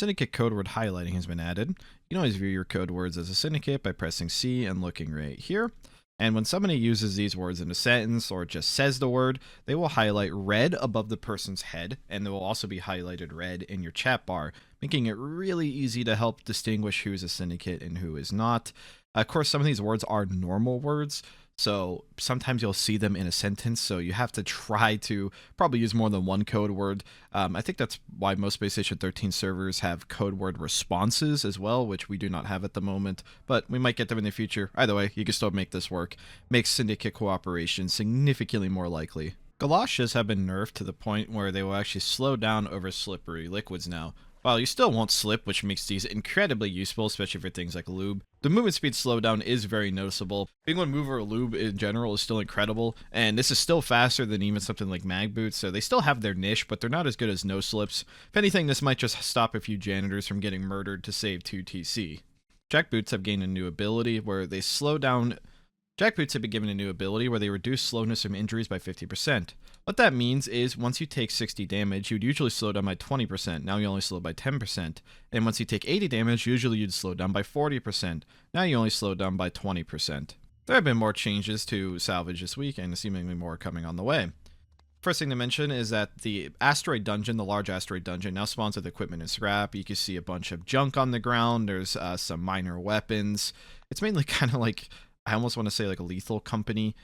Syndicate codeword highlighting has been added. You can always view your code words as a syndicate by pressing C and looking right here. And when somebody uses these words in a sentence or just says the word, they will highlight red above the person's head, and they will also be highlighted red in your chat bar, making it really easy to help distinguish who is a syndicate and who is not. Of course, some of these words are normal words, so sometimes you'll see them in a sentence, so you have to try to probably use more than one code word. I think that's why most PlayStation 13 servers have code word responses as well, which we do not have at the moment, but we might get them in the future. Either way, you can still make this work. Makes syndicate cooperation significantly more likely. Galoshes have been nerfed to the point where they will actually slow down over slippery liquids now. While you still won't slip, which makes these incredibly useful, especially for things like lube. The movement speed slowdown is very noticeable. Being able to move over lube in general is still incredible, and this is still faster than even something like mag boots, so they still have their niche, but they're not as good as no slips. If anything, this might just stop a few janitors from getting murdered to save 2 TC. Jackboots have gained a new ability where they slow down. Jackboots have been given a new ability where they reduce slowness from injuries by 50%. What that means is once you take 60 damage, you'd usually slow down by 20%. Now you only slow by 10%. And once you take 80 damage, usually you'd slow down by 40%. Now you only slow down by 20%. There have been more changes to Salvage this week, and seemingly more coming on the way. First thing to mention is that the asteroid dungeon, the large asteroid dungeon, now spawns with equipment and scrap. You can see a bunch of junk on the ground. There's some minor weapons. It's mainly kind of like, I almost want to say like a Lethal Company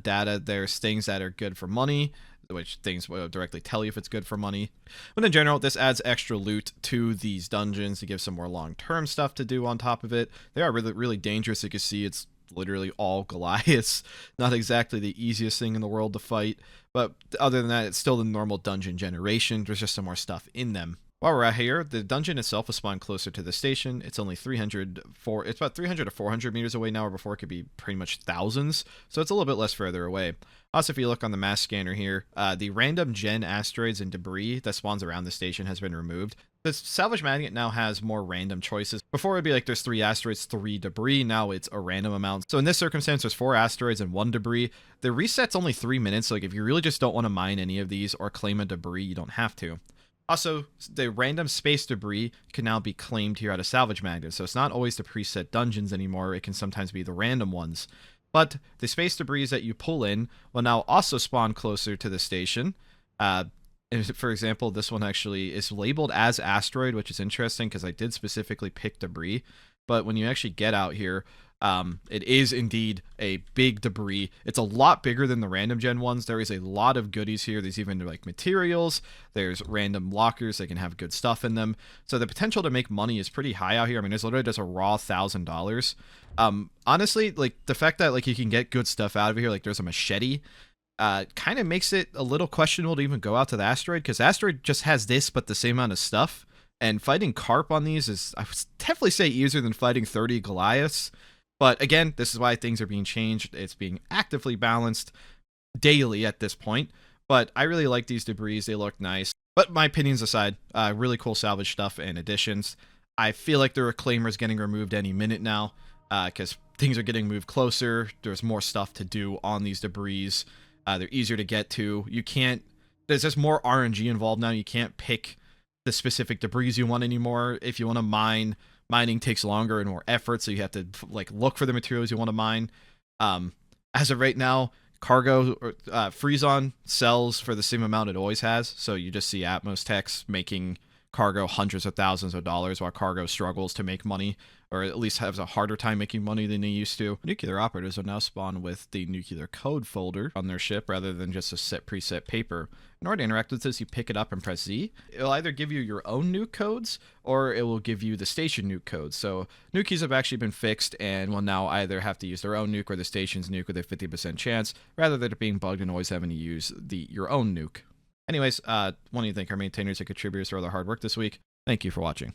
data. There's things that are good for money, which things will directly tell you if it's good for money. But in general, this adds extra loot to these dungeons to give some more long-term stuff to do on top of it. They are really, really dangerous. You can see it's literally all Goliaths. Not exactly the easiest thing in the world to fight, but other than that, it's still the normal dungeon generation. There's just some more stuff in them. While we're out here, the dungeon itself will spawn closer to the station. It's only it's about 300 to 400 meters away now, where before it could be pretty much thousands, so it's a little bit less further away. Also, if you look on the mass scanner here, the random gen asteroids and debris that spawns around the station has been removed. The Salvage Magnet now has more random choices. Before it'd be like there's 3 asteroids, 3 debris. Now it's a random amount. So in this circumstance, there's 4 asteroids and 1 debris. The reset's only 3 minutes, so like if you really just don't want to mine any of these or claim a debris, you don't have to. Also, the random space debris can now be claimed here out of Salvage Magnet, so it's not always the preset dungeons anymore. It can sometimes be the random ones. But the space debris that you pull in will now also spawn closer to the station. For example, this one actually is labeled as asteroid, which is interesting because I did specifically pick debris. But when you actually get out here, it is indeed a big debris. It's a lot bigger than the random gen ones. There is a lot of goodies here. There's even like materials. There's random lockers that can have good stuff in them. So the potential to make money is pretty high out here. I mean, there's literally just a raw $1,000. Honestly, like the fact that like you can get good stuff out of here, like there's a machete, kind of makes it a little questionable to even go out to the asteroid, because asteroid just has this but the same amount of stuff. And fighting carp on these is, I would definitely say, easier than fighting 30 Goliaths. But again, this is why things are being changed. It's being actively balanced daily at this point. But I really like these debris. They look nice. But my opinions aside, really cool salvage stuff and additions. I feel like the reclaimer is getting removed any minute now, because things are getting moved closer. There's more stuff to do on these debris. They're easier to get to. There's just more RNG involved now. You can't pick the specific debris you want anymore. If you want to mine, mining takes longer and more effort, so you have to like look for the materials you want to mine. As of right now, cargo Freezon sells for the same amount it always has, so you just see Atmos techs making cargo hundreds of thousands of dollars, while cargo struggles to make money, or at least has a harder time making money than they used to. Nuclear operators will now spawn with the nuclear code folder on their ship rather than just a set preset paper. In order to interact with this, you pick it up and press Z. It'll either give you your own nuke codes, or it will give you the station nuke codes. So Nukies have actually been fixed and will now either have to use their own nuke or the station's nuke with a 50% chance, rather than it being bugged and always having to use your own nuke. Anyways, want to thank our maintainers and contributors for all their hard work this week. Thank you for watching.